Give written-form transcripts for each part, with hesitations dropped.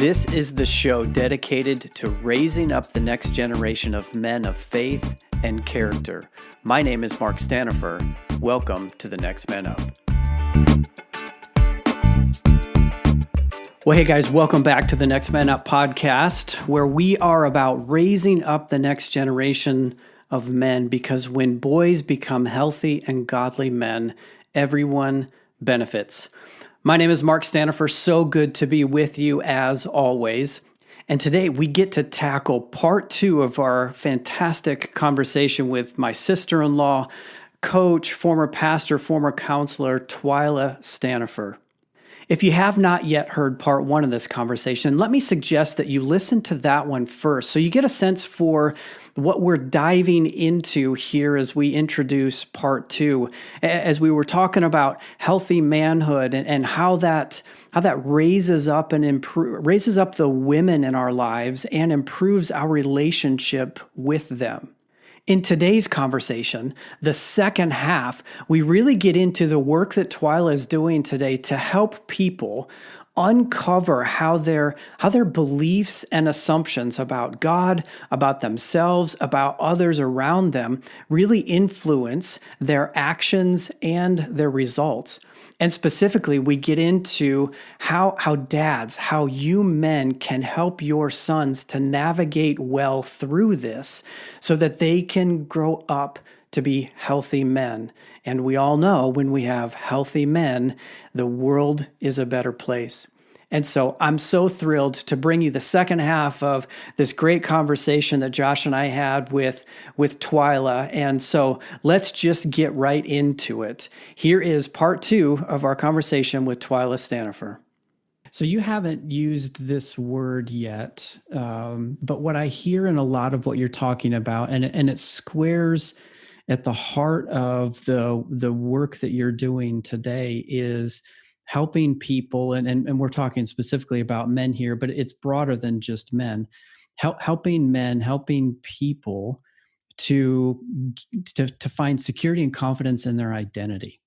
This is the show dedicated to raising up the next generation of men of faith and character. My name is Mark Stanifer. Welcome to the Next Man Up. Well, hey guys, welcome back to the Next Man Up podcast, where we are about raising up the next generation of men, because when boys become healthy and godly men, everyone benefits. My name is Mark Stanifer. So good to be with you as always. And today we get to tackle part 2 of our fantastic conversation with my sister-in-law, coach, former pastor, former counselor, Twyla Stanifer. If you have not yet heard part 1 of this conversation, let me suggest that you listen to that one first so you get a sense for what we're diving into here as we introduce part 2. As we were talking about healthy manhood and how that raises up and raises up the women in our lives and improves our relationship with them. In today's conversation, the second half, we really get into the work that Twyla is doing today to help people uncover how their beliefs and assumptions about God, about themselves, about others around them really influence their actions and their results. And specifically, we get into how dads, how you men can help your sons to navigate well through this so that they can grow up to be healthy men. And we all know when we have healthy men, the world is a better place. And so I'm so thrilled to bring you the second half of this great conversation that Josh and I had with Twyla. And so let's just get right into it. Here is part 2 of our conversation with Twyla Stanifer. So you haven't used this word yet, but what I hear in a lot of what you're talking about, and it squares at the heart of the work that you're doing today, is helping people, and we're talking specifically about men here, but it's broader than just men. Helping men, helping people to find security and confidence in their identity,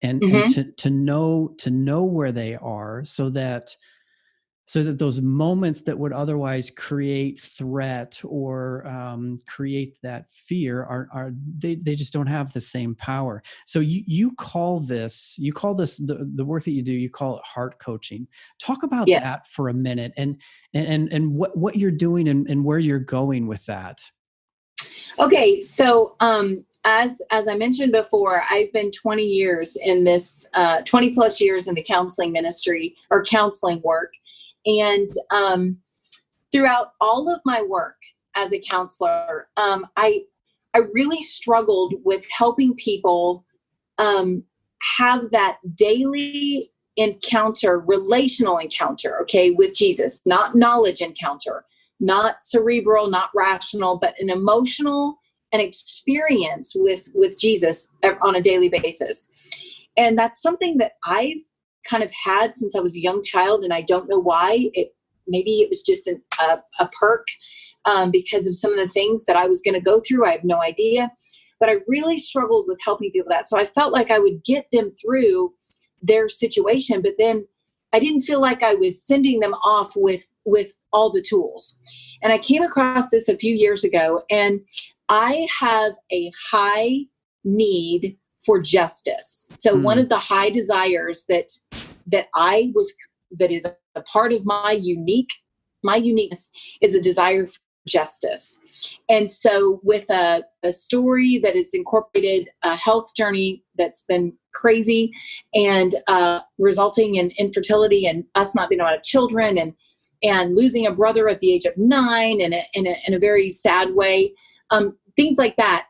and to know where they are, so that those moments that would otherwise create threat or create that fear they just don't have the same power. So you call this the work that you do, you call it heart coaching. Talk about that for a minute, and what you're doing and where you're going with that. Okay, so as I mentioned before, I've been 20 years in this 20 plus years in the counseling ministry or counseling work. And throughout all of my work as a counselor, I really struggled with helping people have that daily encounter, relational encounter, okay, with Jesus, not knowledge encounter, not cerebral, not rational, but an emotional and experience with Jesus on a daily basis. And that's something that I've kind of had since I was a young child, and I don't know why. Maybe it was just a perk because of some of the things that I was going to go through. I have no idea, but I really struggled with helping people that. So I felt like I would get them through their situation, but then I didn't feel like I was sending them off with all the tools. And I came across this a few years ago, and I have a high need for justice. So one of the high desires that is a part of my uniqueness is a desire for justice. And so with a story that has incorporated a health journey that's been crazy and resulting in infertility and us not being able to have children and losing a brother at the age of 9 in a very sad way, things like that.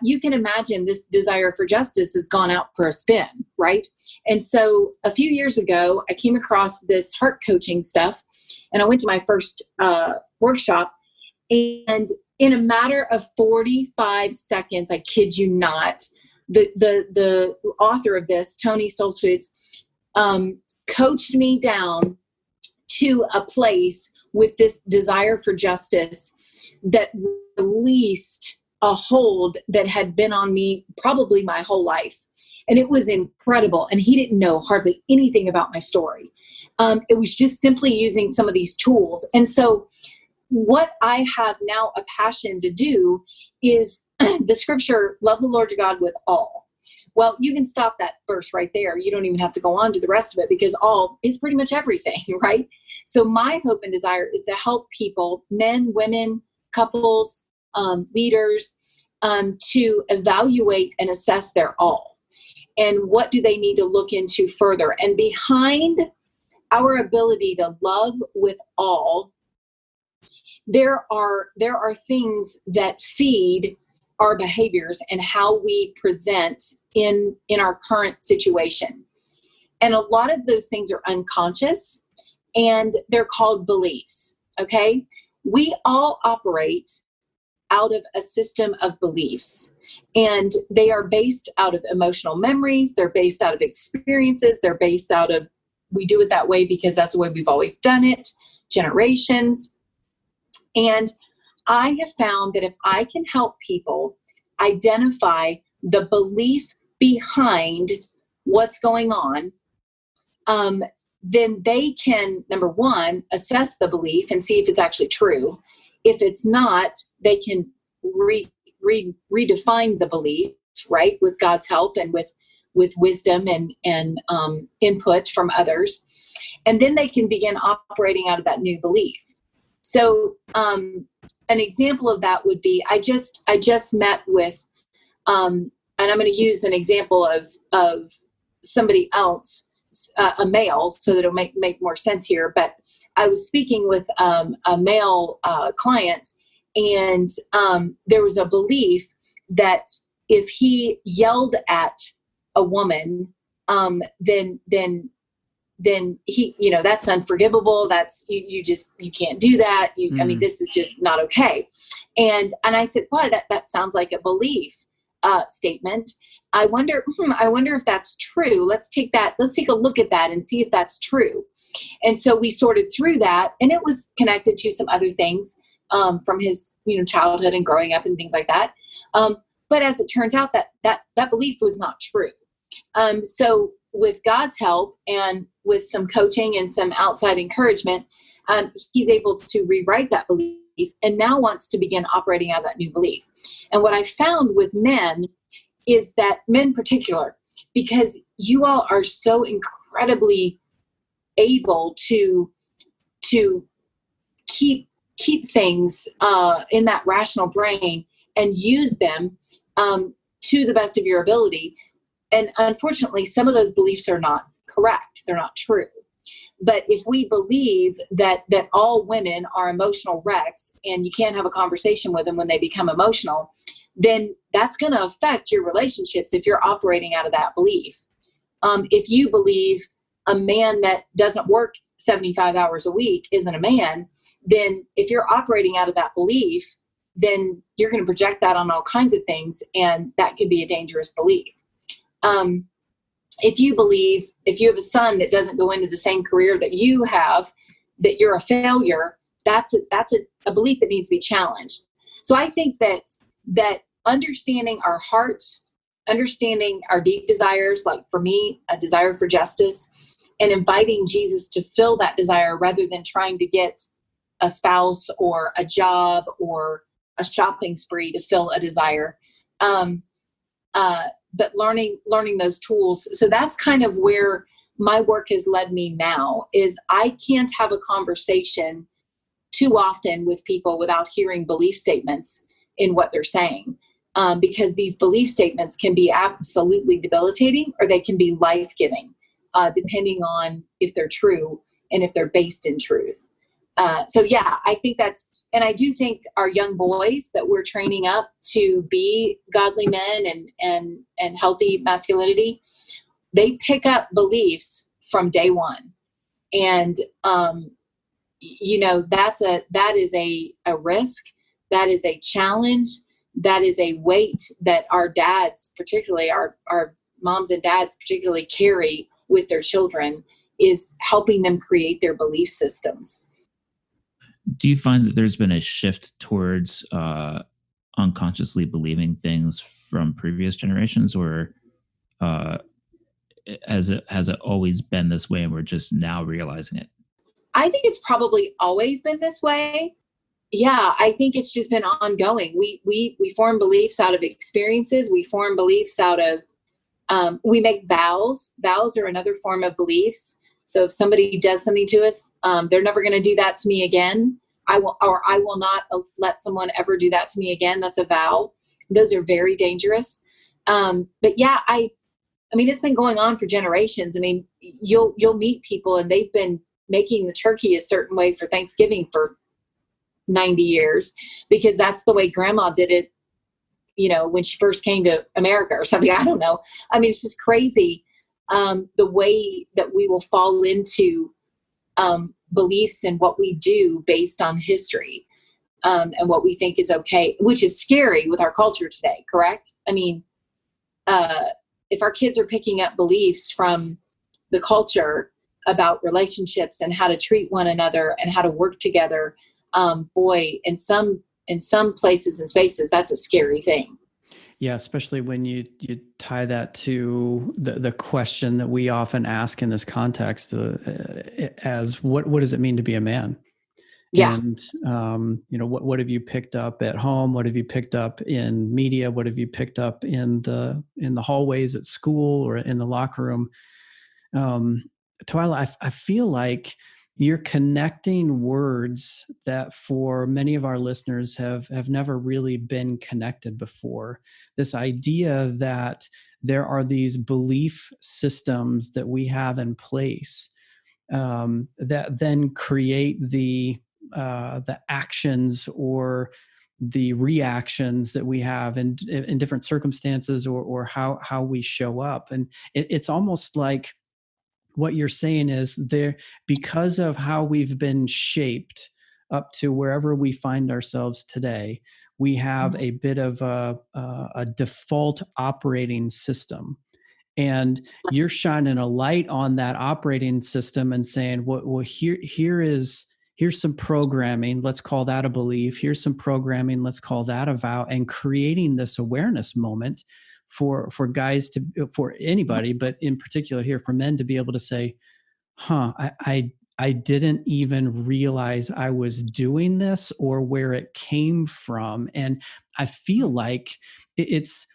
You can imagine this desire for justice has gone out for a spin, right? And so a few years ago, I came across this heart coaching stuff, and I went to my first workshop, and in a matter of 45 seconds, I kid you not, the author of this, Tony Stolzfoods, coached me down to a place with this desire for justice that released a hold that had been on me probably my whole life. And it was incredible. And he didn't know hardly anything about my story. It was just simply using some of these tools. And so what I have now a passion to do is the scripture, love the Lord your God with all. Well, you can stop that verse right there. You don't even have to go on to the rest of it, because all is pretty much everything, right? So my hope and desire is to help people, men, women, couples, leaders, to evaluate and assess their all. And what do they need to look into further? And behind our ability to love with all, there are things that feed our behaviors and how we present in our current situation. And a lot of those things are unconscious, and they're called beliefs. Okay. We all operate out of a system of beliefs, and they are based out of emotional memories. They're based out of experiences. They're based out of, we do it that way because that's the way we've always done it, generations. And I have found that if I can help people identify the belief behind what's going on, then they can, number one, assess the belief and see if it's actually true. If it's not, they can redefine the belief, right, with God's help and with wisdom and input from others. And then they can begin operating out of that new belief. So an example of that would be, I just met with, and I'm going to use an example of somebody else, a male, so that it'll make more sense here. But I was speaking with a male client, and there was a belief that if he yelled at a woman, then he, that's unforgivable. That's you can't do that. I mean, this is just not okay. And I said, boy, that sounds like a belief statement. I wonder if that's true. Let's take a look at that and see if that's true. And so we sorted through that, and it was connected to some other things from his, childhood and growing up and things like that. But as it turns out, that belief was not true. So with God's help and with some coaching and some outside encouragement, he's able to rewrite that belief and now wants to begin operating out of that new belief. And what I found with men is that, men in particular, because you all are so incredibly able to keep things in that rational brain and use them to the best of your ability. And unfortunately, some of those beliefs are not correct. They're not true. But if we believe that all women are emotional wrecks and you can't have a conversation with them when they become emotional, then that's going to affect your relationships if you're operating out of that belief. If you believe a man that doesn't work 75 hours a week isn't a man, then if you're operating out of that belief, then you're going to project that on all kinds of things, and that could be a dangerous belief. If you have a son that doesn't go into the same career that you have, that you're a failure, that's a belief that needs to be challenged. So I think that understanding our hearts, understanding our deep desires, like for me, a desire for justice, and inviting Jesus to fill that desire rather than trying to get a spouse or a job or a shopping spree to fill a desire. But learning those tools. So that's kind of where my work has led me now, is I can't have a conversation too often with people without hearing belief statements in what they're saying. Because these belief statements can be absolutely debilitating, or they can be life-giving, depending on if they're true and if they're based in truth. So yeah, I think and I do think our young boys that we're training up to be godly men and healthy masculinity, they pick up beliefs from day one. And, that is a risk. That is a challenge. That is a weight that our dads, particularly our moms and dads particularly, carry with their children, is helping them create their belief systems. Do you find that there's been a shift towards unconsciously believing things from previous generations, or has it always been this way and we're just now realizing it? I think it's probably always been this way. Yeah, I think it's just been ongoing. We form beliefs out of experiences. We form beliefs out of we make vows. Vows are another form of beliefs. So if somebody does something to us, they're never going to do that to me again. I will not let someone ever do that to me again. That's a vow. Those are very dangerous. But yeah, I mean, it's been going on for generations. I mean, you'll meet people and they've been making the turkey a certain way for Thanksgiving for 90 years because that's the way grandma did it, when she first came to America or something. I don't know. I mean, it's just crazy. The way that we will fall into beliefs and what we do based on history and what we think is okay, which is scary with our culture today. Correct. I mean, if our kids are picking up beliefs from the culture about relationships and how to treat one another and how to work together, boy, in some places and spaces, that's a scary thing. Yeah, especially when you tie that to the question that we often ask in this context as what does it mean to be a man? Yeah. And, what have you picked up at home? What have you picked up in media? What have you picked up in the hallways at school or in the locker room? Twyla, I feel like you're connecting words that for many of our listeners have never really been connected before. This idea that there are these belief systems that we have in place that then create the actions or the reactions that we have in different circumstances or how we show up. And it's almost like what you're saying is there, because of how we've been shaped up to wherever we find ourselves today, we have a bit of a default operating system. And you're shining a light on that operating system and saying, well, here's some programming. Let's call that a belief. Here's some programming. Let's call that a vow. And creating this awareness moment for guys for anybody, but in particular here for men to be able to say, I didn't even realize I was doing this or where it came from. And I feel like it's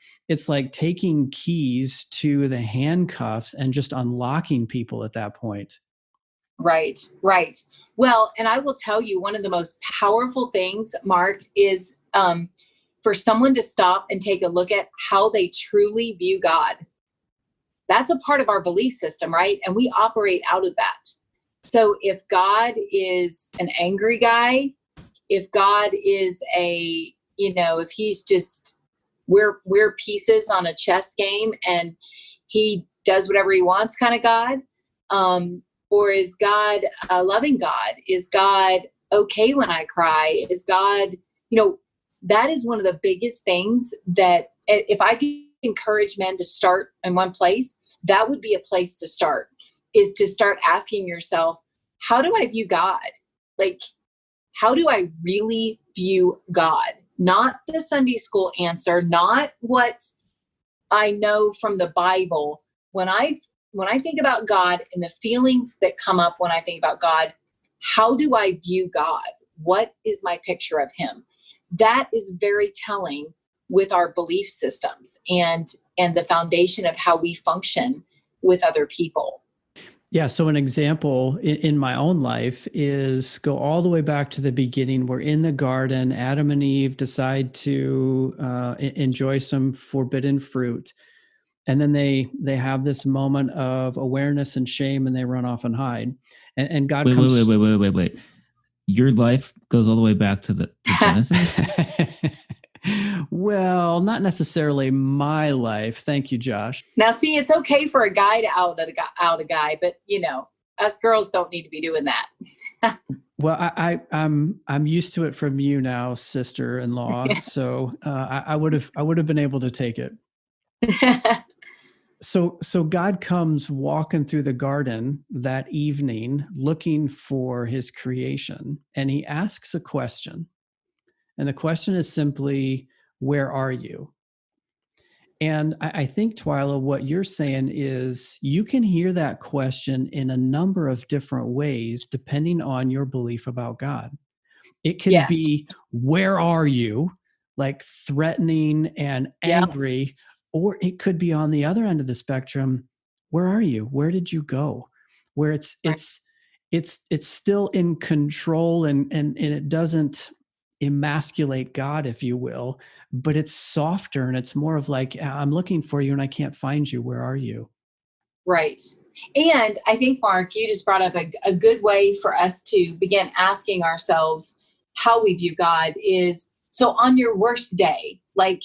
like taking keys to the handcuffs and just unlocking people at that point. Right. Well, and I will tell you, one of the most powerful things, Mark, is for someone to stop and take a look at how they truly view God. That's a part of our belief system, right? And we operate out of that. So if God is an angry guy, if God is if he's just, we're pieces on a chess game and he does whatever he wants kind of God, or is God a loving God? Is God okay when I cry? Is God, that is one of the biggest things that if I could encourage men to start in one place, that would be a place to start, is to start asking yourself, how do I view God? Like, how do I really view God? Not the Sunday school answer, not what I know from the Bible. When I think about God and the feelings that come up when I think about God, how do I view God? What is my picture of him? That is very telling with our belief systems and the foundation of how we function with other people. Yeah. So an example in my own life is go all the way back to the beginning. We're in the garden. Adam and Eve decide to enjoy some forbidden fruit. And then they have this moment of awareness and shame, and they run off and hide. And God comes. Wait. Your life goes all the way back to Genesis? Well, not necessarily my life. Thank you, Josh. Now, see, it's okay for a guy to out a guy, but us girls don't need to be doing that. Well, I'm used to it from you now, sister-in-law. So I would have been able to take it. So God comes walking through the garden that evening, looking for his creation, and he asks a question. And the question is simply, where are you? And I think, Twyla, what you're saying is you can hear that question in a number of different ways, depending on your belief about God. It can Yes. be, where are you? Like threatening and angry, or it could be on the other end of the spectrum. Where are you? Where did you go? Where it's still in control and it doesn't emasculate God, if you will, but it's softer and it's more of like, I'm looking for you and I can't find you. Where are you? Right. And I think, Mark, you just brought up a good way for us to begin asking ourselves how we view God is, so on your worst day, like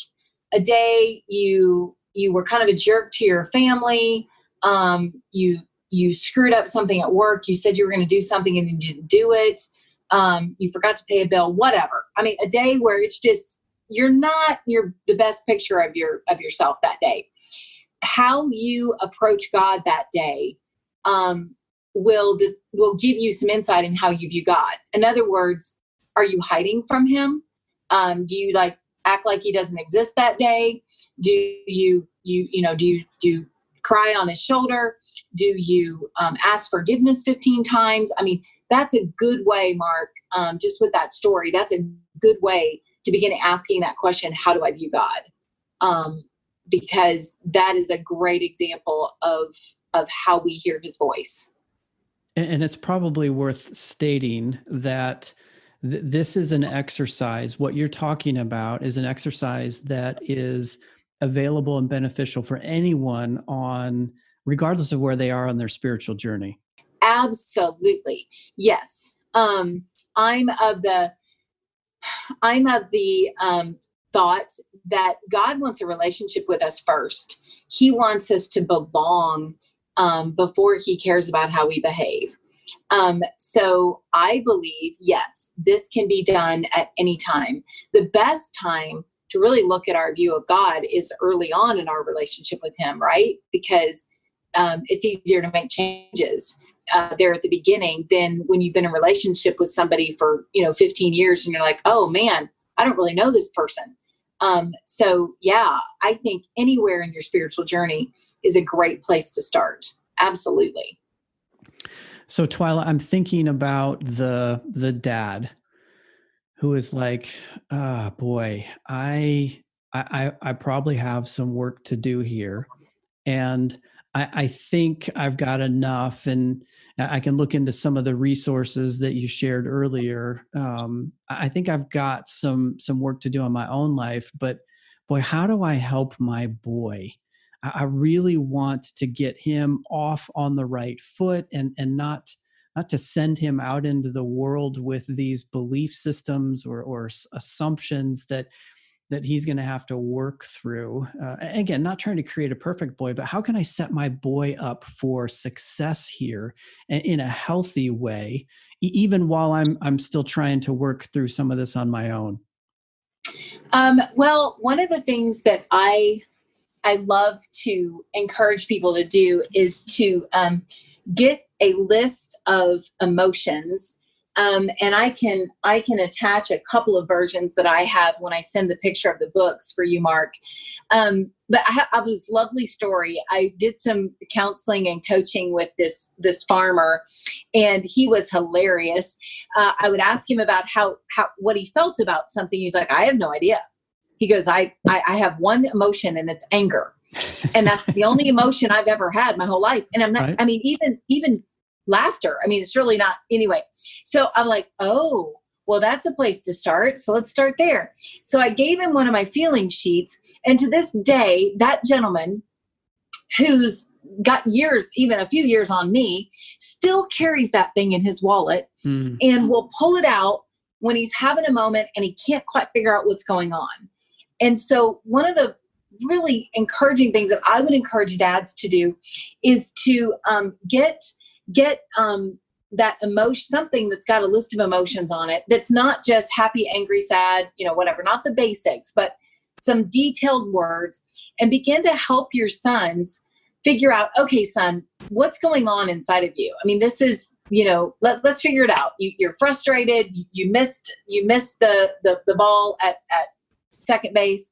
a day you were kind of a jerk to your family, you screwed up something at work, you said you were going to do something and you didn't do it, you forgot to pay a bill, whatever. I mean, a day where it's just, you're the best picture of yourself that day. How you approach God that day will give you some insight in how you view God. In other words, are you hiding from him? Do you like act like he doesn't exist that day? Do you cry on his shoulder? Do you ask forgiveness 15 times? I mean, that's a good way, Mark, just with that story, that's a good way to begin asking that question, how do I view God? Because that is a great example of how we hear his voice. And it's probably worth stating that this is an exercise. What you're talking about is an exercise that is available and beneficial for anyone regardless of where they are on their spiritual journey. Absolutely. Yes. I'm of the thought that God wants a relationship with us first. He wants us to belong before he cares about how we behave. So I believe, yes, this can be done at any time. The best time to really look at our view of God is early on in our relationship with him, right? Because it's easier to make changes there at the beginning than when you've been in a relationship with somebody for 15 years and you're like, oh man, I don't really know this person. So yeah, I think anywhere in your spiritual journey is a great place to start. Absolutely. So Twyla, I'm thinking about the dad who is like, boy, I probably have some work to do here. And I think I've got enough, and I can look into some of the resources that you shared earlier. I think I've got some work to do in my own life, but boy, how do I help my boy? I really want to get him off on the right foot and not to send him out into the world with these belief systems or assumptions that he's going to have to work through. Again, not trying to create a perfect boy, but how can I set my boy up for success here in a healthy way, even while I'm still trying to work through some of this on my own? Well, one of the things that I love to encourage people to do is to get a list of emotions. And I can attach a couple of versions that I have when I send the picture of the books for you, Mark. But I have this lovely story. I did some counseling and coaching with this farmer, and he was hilarious. I would ask him about how what he felt about something. He's like, I have no idea. He goes, I have one emotion, and it's anger. And that's the only emotion I've ever had my whole life. And I'm not, right. I mean, even laughter. I mean, it's really not anyway. So I'm like, oh, well, that's a place to start. So let's start there. So I gave him one of my feeling sheets. And to this day, that gentleman who's got years, even a few years on me, still carries that thing in his wallet and will pull it out when he's having a moment and he can't quite figure out what's going on. And so one of the really encouraging things that I would encourage dads to do is to get that emotion, something that's got a list of emotions on it. That's not just happy, angry, sad, whatever, not the basics, but some detailed words, and begin to help your sons figure out, okay, son, what's going on inside of you? I mean, this is, let's figure it out. You're frustrated. You missed the ball at second base.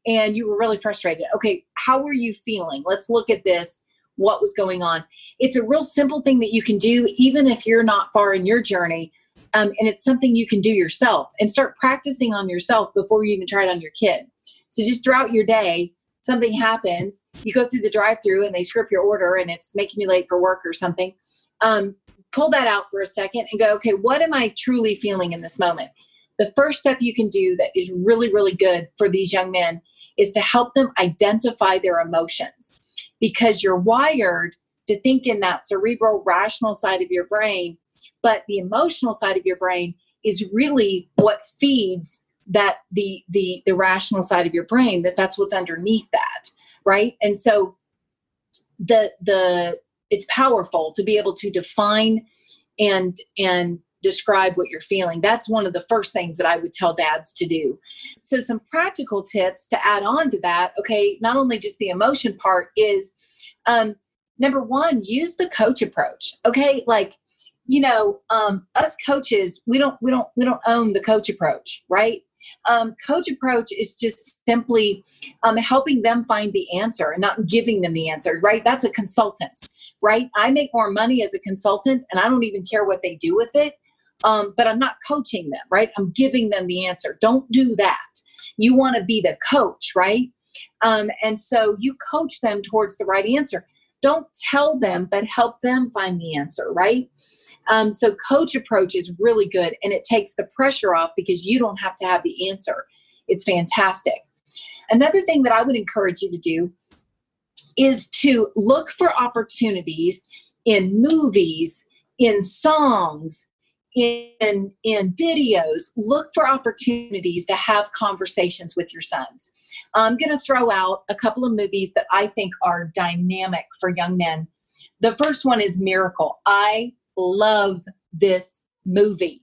and you were really frustrated. Okay, how were you feeling? Let's look at this. What was going on? It's a real simple thing that you can do, even if you're not far in your journey. And it's something you can do yourself and start practicing on yourself before you even try it on your kid. So just throughout your day, something happens, you go through the drive-through and they script your order and it's making you late for work or something. Pull that out for a second and go, okay, what am I truly feeling in this moment? The first step you can do that is really, really good for these young men is to help them identify their emotions, because you're wired to think in that cerebral, rational side of your brain, but the emotional side of your brain is really what feeds that the rational side of your brain, that's what's underneath that, right? And so it's powerful to be able to define and describe what you're feeling. That's one of the first things that I would tell dads to do. So some practical tips to add on to that. Okay, not only just the emotion part is, number one, use the coach approach. Okay, like, us coaches, we don't own the coach approach, right? Coach approach is just simply helping them find the answer and not giving them the answer, right? That's a consultant, right? I make more money as a consultant and I don't even care what they do with it. But I'm not coaching them, right? I'm giving them the answer. Don't do that. You want to be the coach, right? And so you coach them towards the right answer. Don't tell them, but help them find the answer, right? So coach approach is really good, and it takes the pressure off because you don't have to have the answer. It's fantastic. Another thing that I would encourage you to do is to look for opportunities in movies, in songs, in videos. Look for opportunities to have conversations with your sons. I'm going to throw out a couple of movies that I think are dynamic for young men. The first one is Miracle. I love this movie.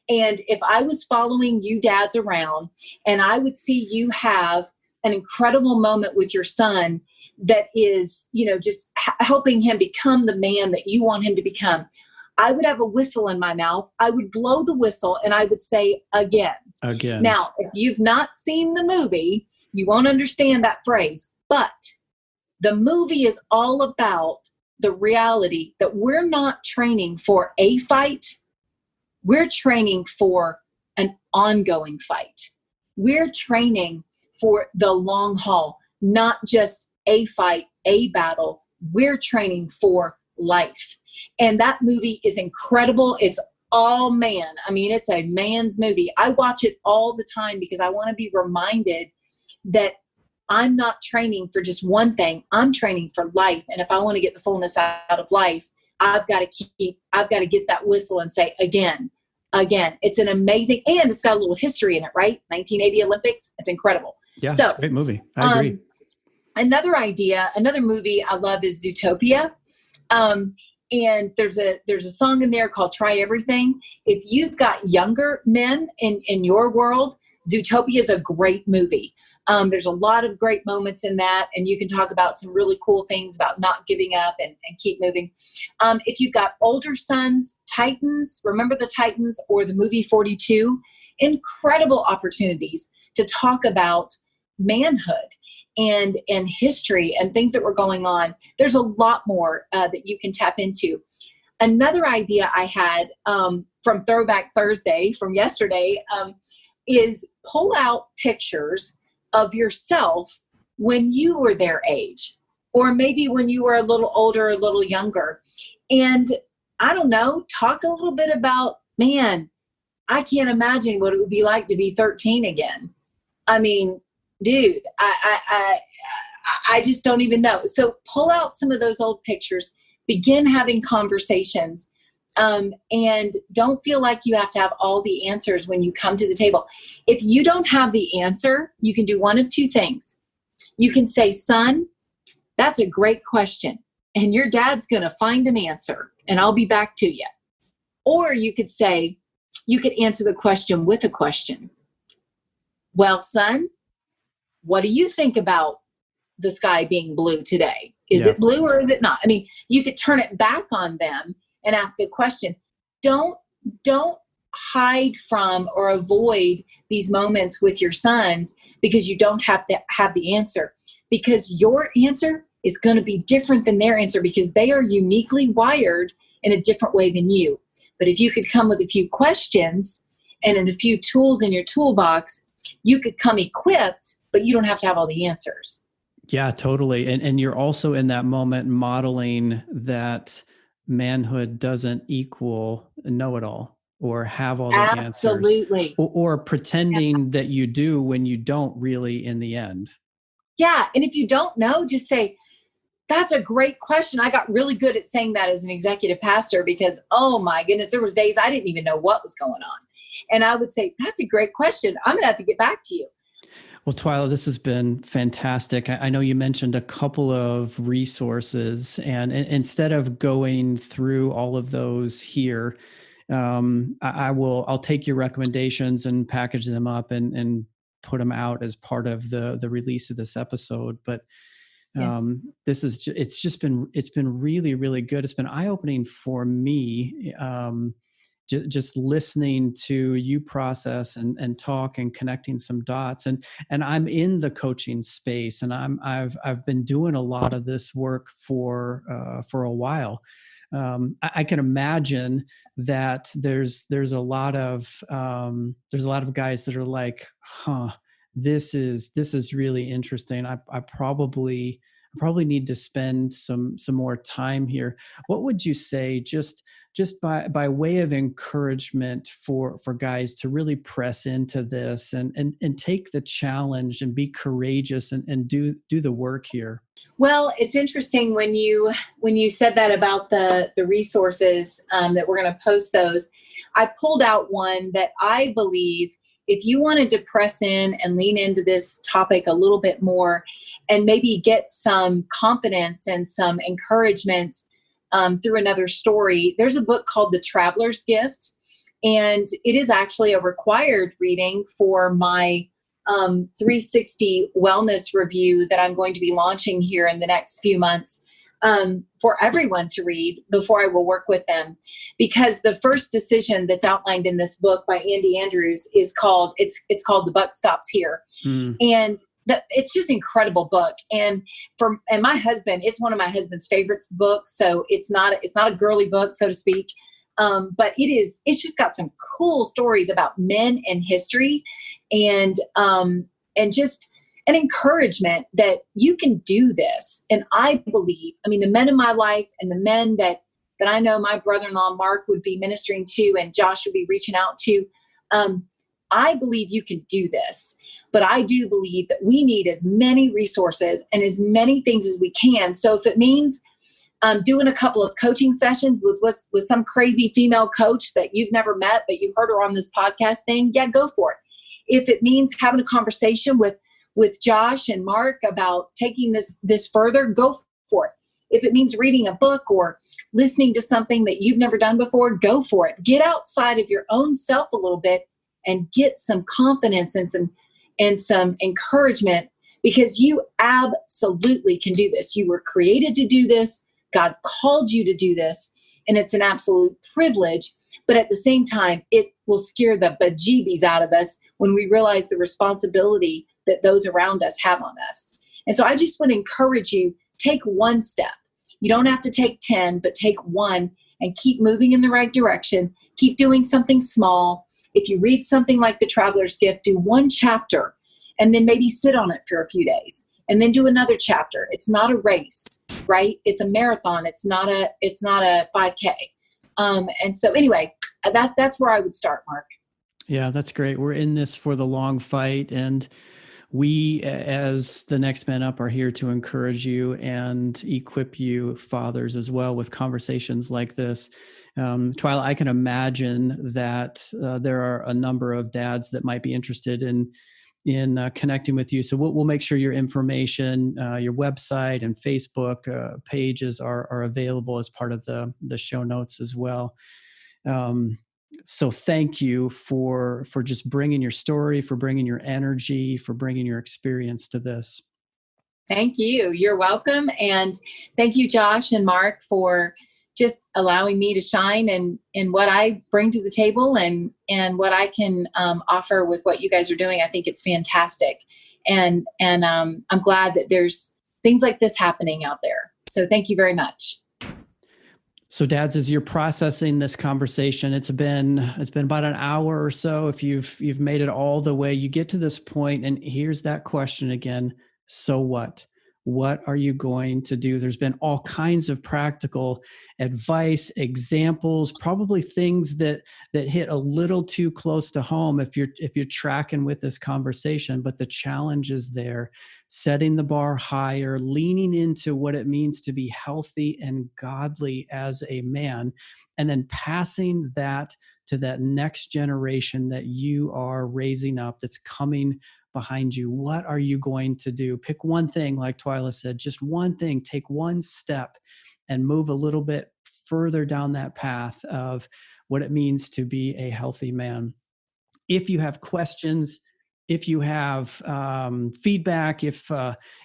And if I was following you dads around and I would see you have an incredible moment with your son that is, just helping him become the man that you want him to become, I would have a whistle in my mouth. I would blow the whistle and I would say again. Again. Now, if you've not seen the movie, you won't understand that phrase. But the movie is all about the reality that we're not training for a fight. We're training for an ongoing fight. We're training for the long haul, not just a fight, a battle. We're training for life. And that movie is incredible. It's all man. I mean, it's a man's movie. I watch it all the time because I want to be reminded that I'm not training for just one thing. I'm training for life. And if I want to get the fullness out of life, I've got to get that whistle and say again. It's an amazing, and it's got a little history in it, right? 1980 Olympics. It's incredible. Yeah, it's a great movie. I agree. Another movie I love is Zootopia. And there's a song in there called Try Everything. If you've got younger men in your world, Zootopia is a great movie. There's a lot of great moments in that, and you can talk about some really cool things about not giving up and keep moving. If you've got older sons, Titans, remember the Titans, or the movie 42, incredible opportunities to talk about manhood and history and things that were going on. There's a lot more that you can tap into. Another idea I had from Throwback Thursday from yesterday is pull out pictures of yourself when you were their age, or maybe when you were a little older, a little younger. And I don't know, talk a little bit about, man, I can't imagine what it would be like to be 13 again. I mean, dude, I just don't even know. So pull out some of those old pictures, begin having conversations, and don't feel like you have to have all the answers when you come to the table. If you don't have the answer, you can do one of two things. You can say, son, that's a great question, and your dad's going to find an answer, and I'll be back to you. Or you could say, you could answer the question with a question. Well, son, what do you think about the sky being blue today? Is it blue or is it not? I mean, you could turn it back on them and ask a question. Don't hide from or avoid these moments with your sons because you don't have to have the answer, because your answer is going to be different than their answer because they are uniquely wired in a different way than you. But if you could come with a few questions and a few tools in your toolbox, you could come equipped, but you don't have to have all the answers. Yeah, totally. And you're also in that moment modeling that manhood doesn't equal know-it-all or have all the answers. Absolutely. Or pretending that you do when you don't really in the end. Yeah. And if you don't know, just say, that's a great question. I got really good at saying that as an executive pastor because, oh my goodness, there was days I didn't even know what was going on. And I would say, that's a great question. I'm going to have to get back to you. Well, Twyla, this has been fantastic. I know you mentioned a couple of resources, and instead of going through all of those here, I'll take your recommendations and package them up and put them out as part of the release of this episode. But Yes. it's been really, really good. It's been eye-opening for me. Just listening to you process and talk and connecting some dots, and I'm in the coaching space, and I've been doing a lot of this work for a while. I can imagine that there's a lot of guys that are like, huh, this is really interesting. I probably need to spend some more time here. What would you say, just by way of encouragement for guys to really press into this and take the challenge and be courageous and do the work here? Well, it's interesting when you said that about the resources, that we're going to post those. I pulled out one that I believe, if you wanted to press in and lean into this topic a little bit more and maybe get some confidence and some encouragement through another story, there's a book called The Traveler's Gift. And it is actually a required reading for my 360 wellness review that I'm going to be launching here in the next few months, for everyone to read before I will work with them. Because the first decision that's outlined in this book by Andy Andrews is called The Buck Stops Here. And it's just an incredible book. And my husband, it's one of my husband's favorite books. So it's not a girly book, so to speak. But it's just got some cool stories about men and history, and just an encouragement that you can do this. And I believe, the men in my life and the men that I know my brother-in-law, Mark, would be ministering to and Josh would be reaching out to, I believe you can do this. But I do believe that we need as many resources and as many things as we can. So if it means doing a couple of coaching sessions with some crazy female coach that you've never met, but you've heard her on this podcast thing, yeah, go for it. If it means having a conversation with Josh and Mark about taking this further, go for it. If it means reading a book or listening to something that you've never done before, go for it. Get outside of your own self a little bit and get some confidence and some encouragement, because you absolutely can do this. You were created to do this. God called you to do this, and it's an absolute privilege. But at the same time, it will scare the bejeebies out of us when we realize the responsibility that those around us have on us. And so I just want to encourage you, take one step. You don't have to take 10, but take one and keep moving in the right direction. Keep doing something small. If you read something like The Traveler's Gift, do one chapter and then maybe sit on it for a few days and then do another chapter. It's not a race, right? It's a marathon. It's not a 5K. And so anyway, that's where I would start, Mark. Yeah, that's great. We're in this for the long fight, and we, as the Next Men Up, are here to encourage you and equip you, fathers, as well, with conversations like this. Twyla, I can imagine that there are a number of dads that might be interested in connecting with you. So we'll make sure your information, your website and Facebook pages are available as part of the show notes as well. So thank you for just bringing your story, for bringing your energy, for bringing your experience to this. Thank you. You're welcome. And thank you, Josh and Mark, for just allowing me to shine and what I bring to the table and what I can offer with what you guys are doing. I think it's fantastic. And I'm glad that there's things like this happening out there. So thank you very much. So dads, as you're processing this conversation, it's been about an hour or so. If you've made it all the way, you get to this point, and here's that question again. So what? What are you going to do? There's been all kinds of practical advice, examples, probably things that hit a little too close to home if you're tracking with this conversation. But the challenge is there, setting the bar higher, leaning into what it means to be healthy and godly as a man, and then passing that to that next generation that you are raising up, that's coming behind you. What are you going to do? Pick one thing, like Twyla said, just one thing, take one step and move a little bit further down that path of what it means to be a healthy man. If you have questions, if you have feedback, if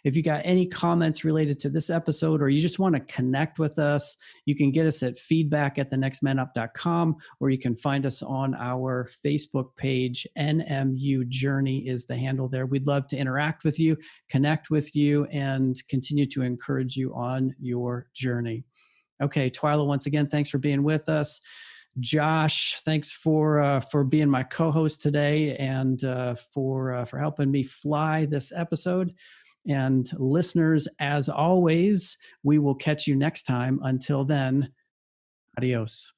you got any comments related to this episode, or you just want to connect with us, you can get us at feedback@thenextmanup.com, or you can find us on our Facebook page. NMU Journey is the handle there. We'd love to interact with you, connect with you, and continue to encourage you on your journey. Okay, Twyla, once again, thanks for being with us. Josh, thanks for being my co-host today, and for helping me fly this episode. And listeners, as always, we will catch you next time. Until then, adios.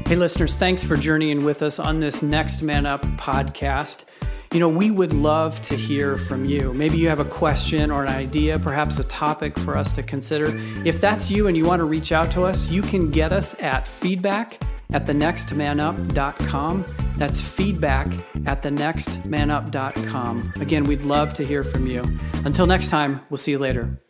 Hey, listeners, thanks for journeying with us on this Next Man Up podcast. We would love to hear from you. Maybe you have a question or an idea, perhaps a topic for us to consider. If that's you and you want to reach out to us, you can get us at feedback@thenextmanup.com. That's feedback@thenextmanup.com. Again, we'd love to hear from you. Until next time, we'll see you later.